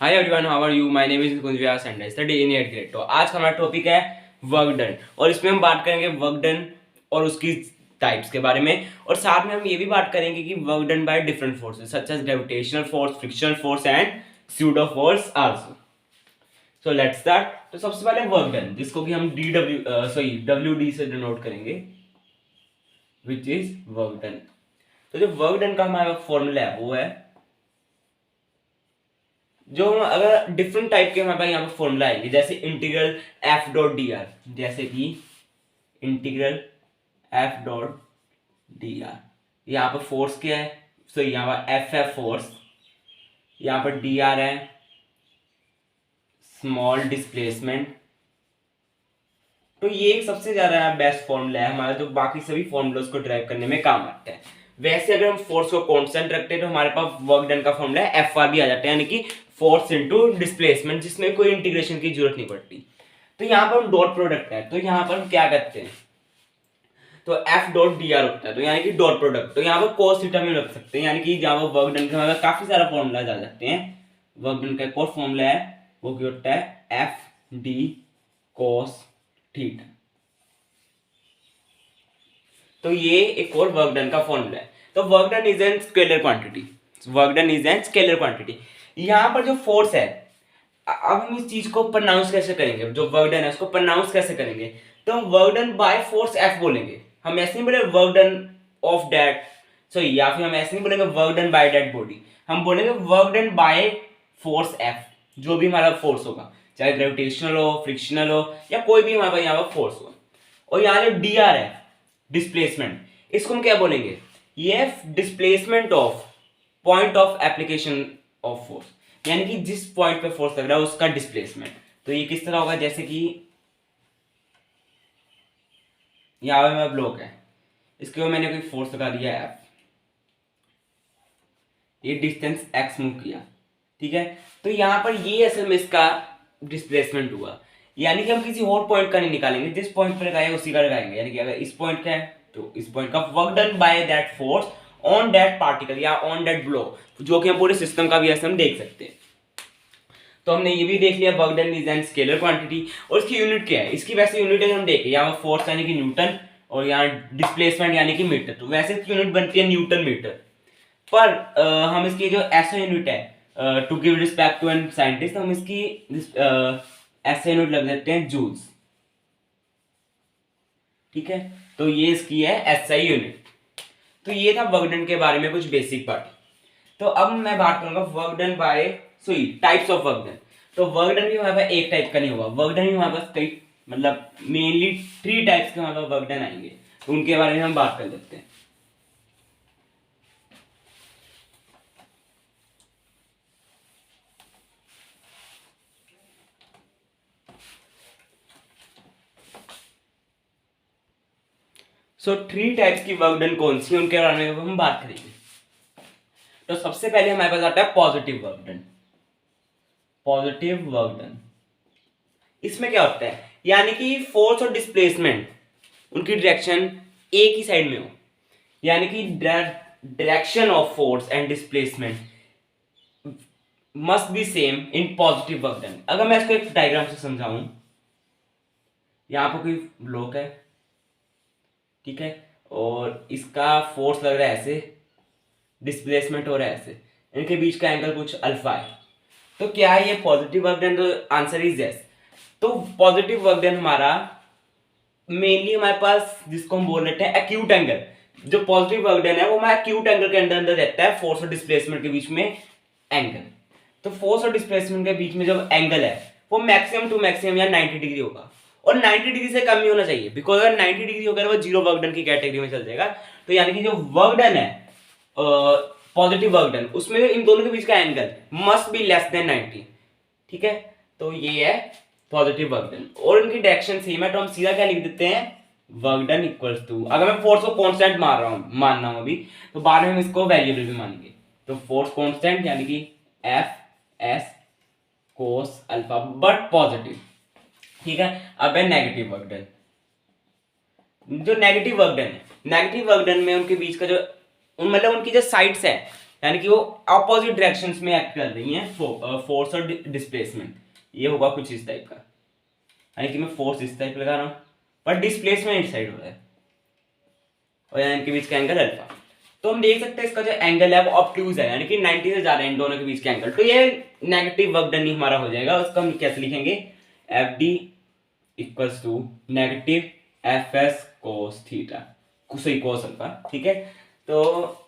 Hi everyone, how are you? My name is Kunj Vyas and I study in 8th grade. तो आज का हमारा topic है वर्क डन और इसमें हम बात करेंगे वर्क डन और उसकी टाइप्स के बारे में, और साथ में हम ये भी बात करेंगे कि work done by different forces such as gravitational force, frictional force and pseudo force also. So let's start. तो सबसे पहले वर्क डन, जिसको कि हम WD से डिनोट करेंगे, विच इज वर्क डन। तो जो वर्क डन का हमारा फॉर्मूला है वो है, जो अगर डिफरेंट टाइप के हमारे पास यहाँ पर फॉर्मूला आएंगे, जैसे integral F dot D are, जैसे कि integral F dot D are, यहाँ पर फोर्स क्या है, सो यहाँ पर एफ है फोर्स, यहाँ पर डी आर है स्मॉल डिस्प्लेसमेंट। तो ये सबसे ज्यादा बेस्ट फॉर्मूला है हमारा, जो बाकी सभी फॉर्मूलाज को ड्राइव करने में काम आता है। वैसे अगर हम फोर्स को कांस्टेंट रखते हैं तो हमारे पास वर्क डन का फॉर्मूला है एफ आर भी आ जाता है, यानी कि फोर्स इनटू डिस्प्लेसमेंट, जिसमें कोई इंटीग्रेशन की जरूरत नहीं पड़ती। तो यहाँ पर हम डॉट प्रोडक्ट है, तो यहाँ पर हम क्या करते हैं, तो एफ डॉट डी आर होता है, तो यानी कि डॉट प्रोडक्ट। तो यहाँ पर cos थीटा भी रख सकते हैं, यानी कि जहाँ पर वर्क डन का काफी सारा फॉर्मूला आ जाते हैं। वर्क डन का एक और फॉर्मूला है, वो क्या होता है, एफ डी cos थीटा। तो ये एक और वर्क डन का फॉर्मूला है। तो work done is an scalar quantity, work done is an scalar quantity. यहाँ पर जो फोर्स है, अब हम इस चीज को प्रोनाउंस कैसे करेंगे, जो वर्क डन है उसको प्रोनाउंस कैसे करेंगे, तो हम work done by force F बोलेंगे। हम ऐसे नहीं बोले वर्क डन ऑफ दैट, सो या फिर हम ऐसे नहीं बोलेंगे work done by that body, हम बोलेंगे work done by force F, जो भी हमारा फोर्स होगा, चाहे ग्रेविटेशनल हो, फ्रिक्शनल हो, या कोई भी हमारे यहाँ पर फोर्स हो। और यहाँ जो डी आर है डिस्प्लेसमेंट, इसको हम क्या बोलेंगे, ये displacement of point of application of force, यानी कि जिस पॉइंट पे फोर्स लग रहा है उसका डिस्प्लेसमेंट। तो ये किस तरह होगा, जैसे कि यहाँ पे मेरा ब्लॉक है, इसके ऊपर मैंने कोई फोर्स लगा दिया एफ, ये डिस्टेंस एक्स मूव किया, ठीक है। तो यहाँ पर ये असल में इसका डिस्प्लेसमेंट हुआ, यानी कि हम किसी और पॉइंट का नहीं निकालेंगे, जिस पॉइंट पर लगाए उसी का लगाएंगे। यानी कि अगर इस पॉइंट का है तो इस पॉइंट का work done by that force on that particle या ऑन दैट ब्लॉक, जो कि हम पूरे सिस्टम का भी ऐसे हम देख सकते हैं। तो हमने ये भी देख लिया work done is an scalar quantity. और इसकी यूनिट क्या है, इसकी वैसे यूनिट है हम देखें, यहाँ फोर्स यानी कि न्यूटन और यहाँ डिस्प्लेसमेंट यानी कि मीटर। तो वैसे इसकी यूनिट बनती है न्यूटन मीटर, पर हम इसकी जो ऐसा यूनिट है to give respect to an scientist, हम इसकी ऐसे यूनिट लग देते हैं जूल्स, ठीक है। तो ये इसकी है एसआई यूनिट। तो ये था वर्क डन के बारे में कुछ बेसिक पार्ट। तो अब मैं बात करूंगा work done bye types of work done. तो वर्क डन भी हमारे पास एक टाइप का नहीं होगा, वर्क डन भी हमारे पास कई, मतलब मेनली 3 टाइप्स के हमारे पास वर्क डन आएंगे, तो उनके बारे में हम बात कर लेते हैं। सो 3 टाइप्स की वर्क डन कौन सी है, उनके बारे में हम बात करेंगे। तो सबसे पहले हमारे पास आता है positive work done. Positive work done, इसमें क्या होता है, यानी कि फोर्स और डिस्प्लेसमेंट उनकी डायरेक्शन एक ही साइड में हो, यानी कि direction of force and displacement must be same in positive work done. अगर मैं इसको एक डायग्राम से समझाऊं, यहां पर कोई ब्लॉक है, ठीक है, और इसका फोर्स लग रहा है ऐसे, डिस्प्लेसमेंट हो रहा है ऐसे, इनके बीच का एंगल कुछ अल्फा है। तो क्या है ये पॉजिटिव वर्क डन? तो आंसर इज यस। तो पॉजिटिव वर्क डन हमारा मेनली हमारे पास जिसको हम बोल रहे थे एक्यूट एंगल, जो पॉजिटिव वर्क डन है वो हमारा एक्यूट एंगल के अंदर रहता है, फोर्स और डिस्प्लेसमेंट के बीच में एंगल। तो फोर्स और डिस्प्लेसमेंट के बीच में जो एंगल है वो मैक्सिमम टू मैक्सिमम या 90 डिग्री होगा, और 90 डिग्री से कम ही होना चाहिए, बिकॉज अगर 90 डिग्री होगा वो जीरो वर्क डन की कैटेगरी में चल जाएगा। तो यानी कि जो वर्क डन है पॉजिटिव वर्क डन, उसमें इन दोनों के बीच का angle must be less than 90, ठीक है। तो ये है पॉजिटिव वर्क डन, और इनकी डायरेक्शन सेम है, तो हम सीधा क्या लिख देते हैं, वर्क डन इक्वल्स टू, अगर मैं फोर्स को कांस्टेंट मान रहा हूं अभी, तो बाद में हम इसको वेरिएबल भी मानेंगे। तो फोर्स कांस्टेंट यानी कि F S cos alpha, but positive, ठीक है। अब है नेगेटिव वर्क डन। जो नेगेटिव वर्क डन है, नेगेटिव वर्क डन में उनके बीच का जो मतलब उनकी जो साइड्स है यानी कि वो ऑपोजिट डायरेक्शंस में एक्ट कर रही हैं फोर्स और डिस्प्लेसमेंट। ये होगा कुछ इस टाइप का, यानी कि मैं फोर्स इस टाइप लगा रहा हूँ पर डिस्प्लेसमेंट इस साइड हो रहा है और यहाँ इनके बीच का एंगल अल्फा। तो हम देख सकते हैं इसका जो एंगल है वो ऑब्ट्यूज है, यानी कि 90 से जा रहा है इन दोनों के बीच का एंगल। तो ये नेगेटिव वर्क डन ही हमारा हो जाएगा। उसको हम कैसे लिखेंगे, F D equals to negative F S cos theta cos alpha. ठीक है, तो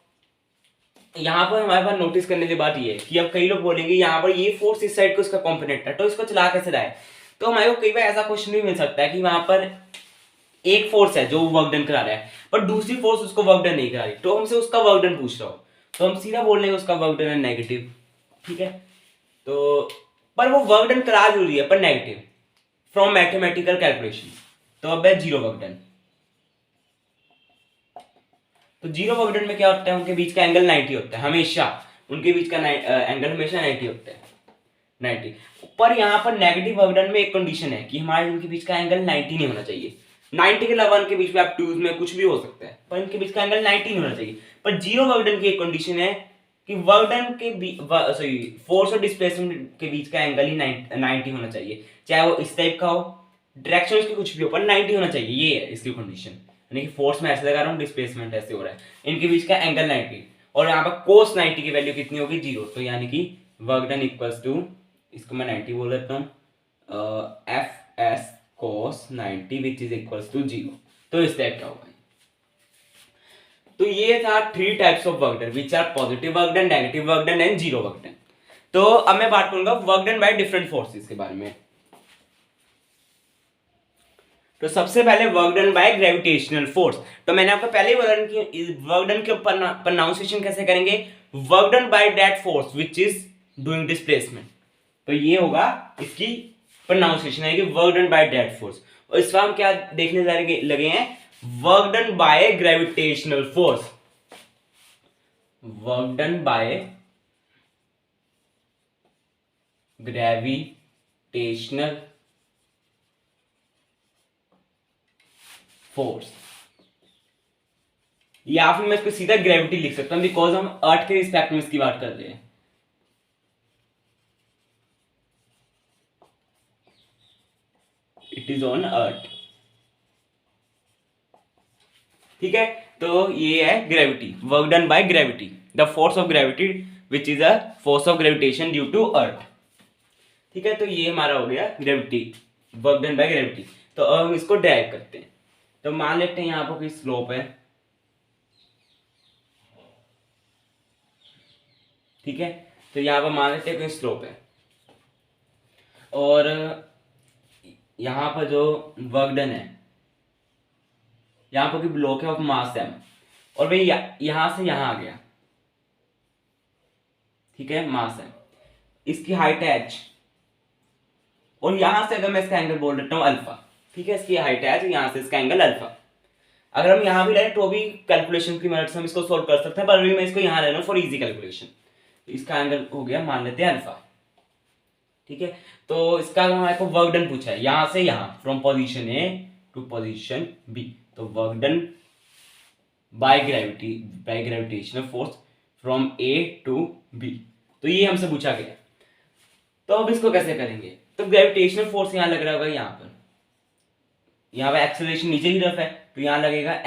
यहाँ पर हमारे पास नोटिस करने की बात ये है कि अब कई लोग बोलेंगे यहाँ पर ये फोर्स इस साइड को इसका कॉम्पोनेंट है तो इसको चला कैसे रहा है। तो हमारे को कई बार ऐसा क्वेश्चन भी मिल सकता है कि वहां पर एक फोर्स है जो वर्क डन करा रहा है पर दूसरी फोर्स उसको वर्क डन नहीं करा रही, तो हमसे उसका वर्क डन पूछ रहा हो तो हम सीधा बोल लेंगे उसका वर्क डन है नेगेटिव। ठीक है, तो पर वो वर्क डन करा जरूरी है पर नेगेटिव फ्रॉम मैथमेटिकल कैलकुलेशन। तो अब है जीरो वर्क डन। तो जीरो वर्क डन में क्या होता है, उनके बीच का एंगल 90 होता है हमेशा, उनके बीच का एंगल हमेशा 90 होता है 90। पर यहाँ पर नेगेटिव वर्क डन में एक कंडीशन है कि हमारे इनके बीच का एंगल 90 नहीं होना चाहिए। 90 के अलावा इनके बीच में आप ट्यूज में कुछ भी हो सकता है पर इनके बीच का एंगल 90 नहीं होना चाहिए। पर जीरो वर्क डन की एक कंडीशन है कि वर्क डन के फोर्स और डिस्प्लेसमेंट के बीच का एंगल ही 90 होना चाहिए, चाहे वो इस टाइप का हो, डायरेक्शन उसकी कुछ भी हो पर 90 होना चाहिए। ये है इसकी कंडीशन, यानी कि फोर्स में ऐसे लगा रहा हूँ, डिस्प्लेसमेंट ऐसे हो रहा है, इनके बीच का एंगल 90 और यहाँ पर कोस 90 की वैल्यू कितनी होगी, 0। तो यानी कि वर्क डन इक्वल्स टू, इसको मैं 90 बोल देता हूँ, F S cos 90 which is equals to 0। तो इस टाइप का होगा। तो ये था 3 types of work done which are positive work done, negative work done and zero work done. तो अब मैं बात करूंगा work done by different forces के बारे में। तो सबसे पहले work done by gravitational force. तो मैंने आपको पहले ही बोला कि वर्क डन के प्रोनाउंसिएशन कैसे करेंगे, work done by that force which is doing displacement. तो ये होगा इसकी प्रोनाउंसिएशन है कि work done by that force. और इस बार हम क्या देखने लगे हैं, work done by gravitational force, work done by gravitational force, या फिर मैं इसको सीधा ग्रेविटी लिख सकता हूं बिकॉज हम अर्थ के रिस्पेक्ट में इसकी बात कर रहे हैं। It is on earth. ठीक है, तो ये है gravity, work done by gravity, the force of gravity which is a force of gravitation due to earth. ठीक है, तो ये हमारा हो गया gravity, work done by gravity. तो अब हम इसको ड्राइव करते हैं। तो मान लेते हैं यहां पर कोई स्लोप है, ठीक है, तो यहां पर मान लेते हैं कोई स्लोप है और यहां पर जो वर्क डन है, यहां पर कोई ब्लॉक है ऑफ मास m और भाई यहां से यहां आ गया, ठीक है, मास है, इसकी हाइट है h और यहां से अगर मैं इसका एंगल बोल देता हूं अल्फा, ठीक है, इसकी हाइट है h, यहां से इसका एंगल अल्फा। अगर हम यहां भी ले तो भी कैलकुलेशन की मदद से हम इसको सोल्व कर सकते हैं, पर अभी मैं इसको यहां ले रहा हूं फॉर इजी कैलकुलेशन। इसका एंगल हो गया, मान लेते हैं अल्फा। ठीक है, तो इसका हमारे को वर्क डन पूछा है यहां से यहां, from position A to position B. तो work done by gravitational force from A to B, तो ये हमसे पूछा गया। तो अब इसको कैसे करेंगे, तो ग्रेविटेशनल फोर्स यहां लग रहा होगा, यहाँ पर एक्सेलरेशन नीचे की तरफ है तो यहां लगेगा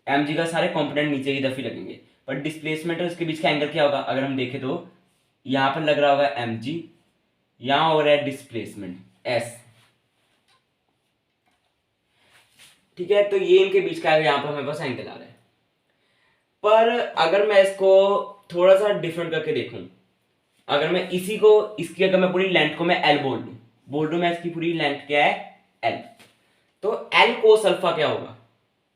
mg का सारे कंपोनेंट नीचे की तरफ ही लगेंगे। पर डिस्प्लेसमेंट और इसके बीच का एंगल क्या होगा, अगर हम देखें तो यहां पर लग रहा होगा mg, यहां हो रहा है डिस्प्लेसमेंट s। ठीक है, तो ये इनके बीच का यहां पर हमें बस एंगल आ रहा है। पर अगर मैं इसको थोड़ा सा डिफरेंट करके देखूं, अगर मैं इसकी अगर मैं पूरी लेंथ को मैं l बोल दूं मैं इसकी पूरी लेंथ क्या है l, तो l कोस अल्फा क्या होगा,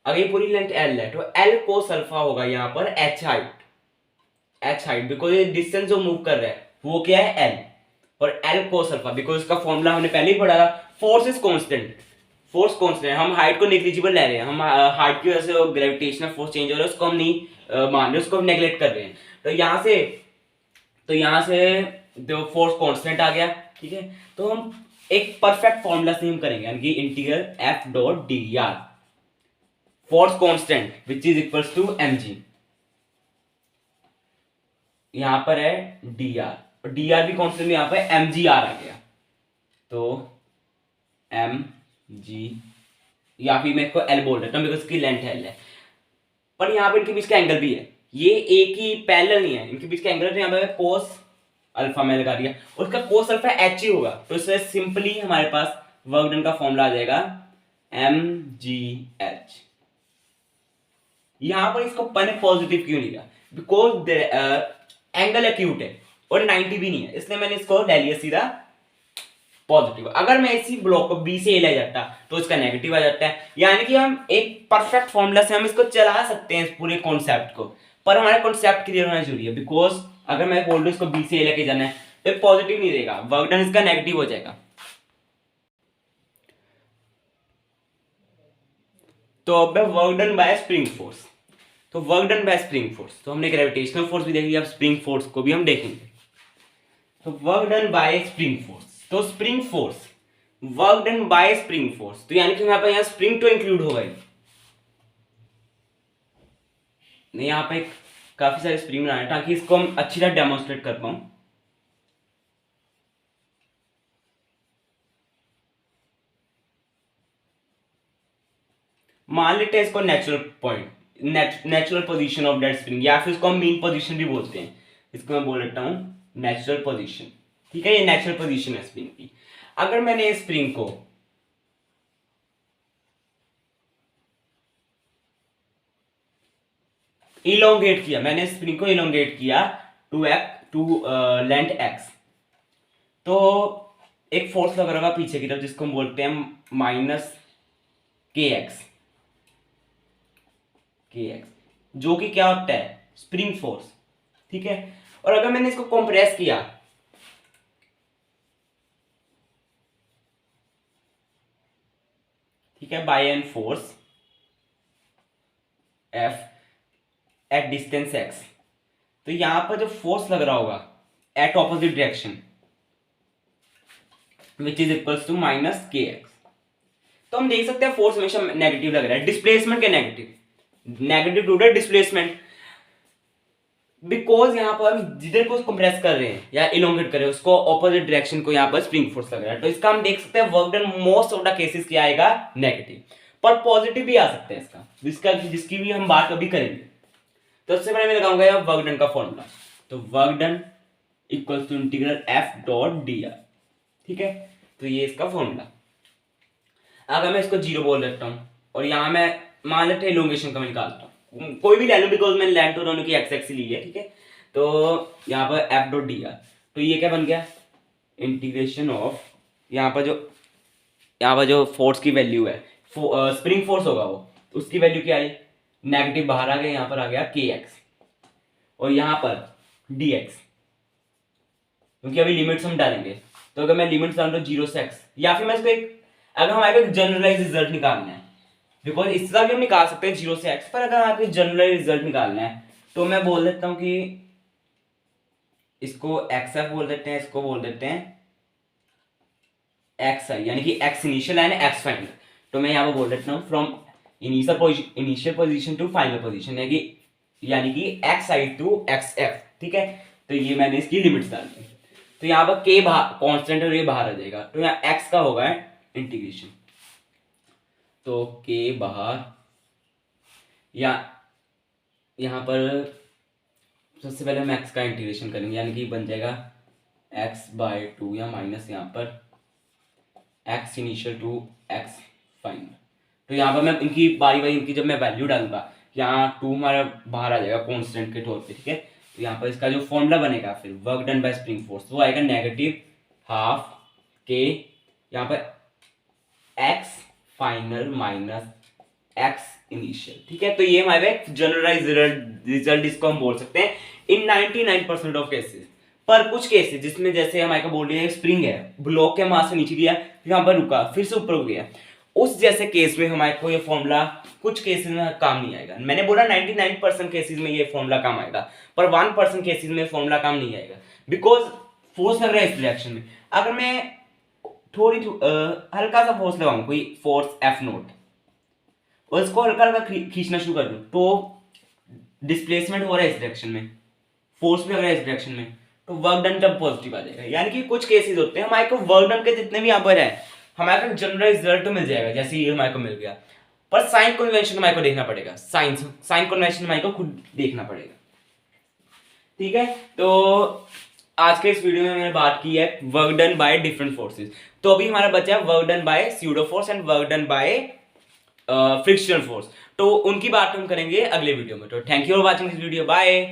अगर ये पूरी लेंथ l है तो l कोस अल्फा होगा यहाँ पर h हाइट बिकॉज ये डिस्टेंस जो मूव कर रहा है वो क्या है l, और l कोस अल्फा बिकॉज इसका फॉर्मूला हमने पहले ही पढ़ा था, फोर्स इज कांस्टेंट, हम हाइट को नेग्लिजिबल ले रहे हैं, हम हाइट की वजह से ग्रेविटेशनल फोर्स चेंज हो रहा है उसको हम नहीं मान रहे, उसको हम नेग्लेक्ट कर रहे हैं। तो यहाँ से जो फोर्स कांस्टेंट आ गया, ठीक है, तो हम एक परफेक्ट फॉर्मूला से हम करेंगे, यानी कि integral f dot D R, force constant which is equals to mg, यहाँ पर है डी आर, और डी आर भी कॉन्स्टेंट में यहाँ पे एम जी आर आ गया, तो एम जी, या फिर मैं इसको एल बोल देता हूँ बिकॉज इसकी लेंथ एल है। पर यहाँ पे इनके बीच का एंगल भी है, ये एक ही पैरेलल नहीं है, इनके बीच का एंगल यहाँ पे कोस अल्फा में लगा दिया, उसका कोस अल्फा एच ही होगा, तो इससे सिंपली हमारे पास वर्क डन का फॉर्मूला आ जाएगा एम जी एच। यहां पर इसको मैंने पॉजिटिव क्यों लिया, बिकॉज एंगल एक्यूट है और 90 भी नहीं है, इसलिए मैंने इसको ले लिया सीधा पॉजिटिव। अगर मैं इसी ब्लॉक को बी से ए ले जाता तो इसका नेगेटिव आ जाता है, यानी कि हम एक परफेक्ट फॉर्मूला से हम इसको चला सकते हैं इस पूरे कॉन्सेप्ट को, पर हमारा कॉन्सेप्ट क्लियर होना जरूरी है, बिकॉज अगर मैं बोल दूं इसको बी से ए लेके जाना है तो पॉजिटिव नहीं देगा, वर्क डन इसका नेगेटिव हो जाएगा। तो अब work done by spring force, तो work done by spring force, तो हमने ग्रेविटेशनल फोर्स भी देख लिया, अब स्प्रिंग फोर्स को भी हम देखेंगे। तो work done by spring force, तो spring force work done by spring force, तो यानी कि यहाँ पे यहाँ स्प्रिंग तो इंक्लूड होगा ही नहीं, यहाँ पे काफी सारे स्प्रिंग बनाए ताकि इसको हम अच्छी तरह डेमोन्स्ट्रेट कर पाऊं। मान लेते हैं इसको natural point, natural position of that spring, या फिर इसको हम मीन पोजीशन भी बोलते हैं, इसको मैं बोल देता हूं नेचुरल पोजीशन। ठीक है, ये नेचुरल पोजीशन है स्प्रिंग की। अगर मैंने स्प्रिंग को इलोंगेट किया, मैंने स्प्रिंग को इलोंगेट किया टू लेंथ एक्स, तो एक फोर्स लग रहा होगा पीछे की तरफ जिसको हम बोलते हैं माइनस के एक्स, जो कि क्या होता है स्प्रिंग फोर्स। ठीक है, और अगर मैंने इसको कंप्रेस किया, ठीक है, by an force F at distance X, तो यहां पर जो फोर्स लग रहा होगा at opposite direction which is equals to minus K X, तो हम देख सकते हैं फोर्स हमेशा नेगेटिव लग रहा है, डिस्प्लेसमेंट के negative to the displacement, because यहां पर हम जिधर को कंप्रेस कर रहे हैं या इलोंगेट कर रहे हैं उसको ऑपोजिट डायरेक्शन को यहां पर स्प्रिंग फोर्स लग रहा है, तो इसका हम देख सकते हैं work done most of the cases क्या आएगा नेगेटिव, पर पॉजिटिव भी आ सकता है इसका, जिसकी भी हम बात अभी करेंगे। तो सबसे पहले मैं लगाऊंगा वर्क डन का फॉर्मूला, तो work done equals to integral F dot D R. ठीक है, तो ये इसका फॉर्मूला। अगर मैं इसको जीरो बोल देता हूं और यहां मैं मान लेते हैं इलोंगेशन का मैं निकालता हूं, कोई भी ले लो बिकॉज मैंने लेंथ दोनों की एक्स एक्स ली है। ठीक है, तो यहाँ पर एफ डॉट डी आर, तो ये क्या बन गया इंटीग्रेशन ऑफ, यहाँ पर जो फोर्स की वैल्यू है स्प्रिंग फोर्स होगा वो, तो उसकी वैल्यू क्या आई नेगेटिव बाहर आ गया, यहाँ पर आ गया के एक्स, और यहाँ पर डी एक्स, क्योंकि अभी लिमिट्स हम डालेंगे, तो अगर मैं लिमिट्स डाल दूं जीरो से एक्स, या फिर मैं इसको एक, अगर हमारे को जनरलाइज रिजल्ट निकालना है, बिकॉज इस तरह भी हम निकाल सकते हैं जीरो से एक्स, पर अगर आपको जनरलाइज रिजल्ट निकालना है तो मैं बोल देता हूं कि इसको एक्स एफ बोल देते हैं, इसको बोल देते हैं एक्स आई, यानी कि X initial and X final. तो मैं यहाँ पर बोल देता हूँ from initial position to final position, यानी कि X I to X F. ठीक है, तो ये मैंने इसकी लिमिट्स डाल दी, तो यहाँ पर के कॉन्स्टेंट और ये बाहर आ जाएगा, तो यहाँ एक्स का होगा इंटीग्रेशन, तो के बाहर, या यहाँ पर सबसे पहले हम एक्स का इंटीग्रेशन करेंगे, यानी कि बन जाएगा एक्स बाय टू, या माइनस यहाँ पर X initial to X final. तो यहाँ पर मैं इनकी बारी बारी इनकी जब मैं वैल्यू डालूंगा, यहाँ टू हमारा बाहर आ जाएगा कॉन्स्टेंट के तौर पे। ठीक है, तो यहाँ पर इसका जो फॉर्मूला बनेगा फिर work done by spring force, वो आएगा नेगेटिव हाफ के, यहाँ पर x final minus x initial. ठीक है, तो ये हमारे जनरलाइज रिजल्ट इसको हम बोल सकते हैं इन 99% ऑफ केसेस। पर कुछ केसेस जिसमें जैसे हमारे को बोल रही है स्प्रिंग है, ब्लॉक के मास से नीचे गया, फिर यहाँ पर रुका, फिर से ऊपर हो गया, उस जैसे केस में हमारे को ये फॉर्मूला कुछ केसेस में काम नहीं आएगा। मैंने बोला 99% केसेस में ये फॉर्मूला काम आएगा, पर 1% केसेस में फॉर्मूला काम नहीं आएगा, बिकॉज फोर्स लग रहा है इस डायरेक्शन में। अगर मैं थोड़ी हल्का सा फोर्स लगाऊं, कोई फोर्स एफ नोट, और इसको हल्का हल्का खींचना शुरू कर दूं, तो डिस्प्लेसमेंट हो रहा है इस डायरेक्शन में, फोर्स भी अगर है इस डायरेक्शन में तो वर्क डन तब पॉजिटिव आ जाएगा। यानी कि कुछ केसेस होते हैं हमारे को वर्क डन के जितने भी यहाँ पर है हमारे को जनरल रिजल्ट तो मिल जाएगा, जैसे ये हमारे को मिल गया, पर साइन कन्वेंशन हमारे को देखना पड़ेगा, साइन कन्वेंशन हमारे को खुद देखना पड़ेगा। ठीक है, तो आज के इस वीडियो में मैंने बात की है work done by different forces. तो अभी हमारा बचा है work done by pseudo force and work done by frictional force. तो उनकी बात हम करेंगे अगले वीडियो में। तो thank you for watching this video, bye.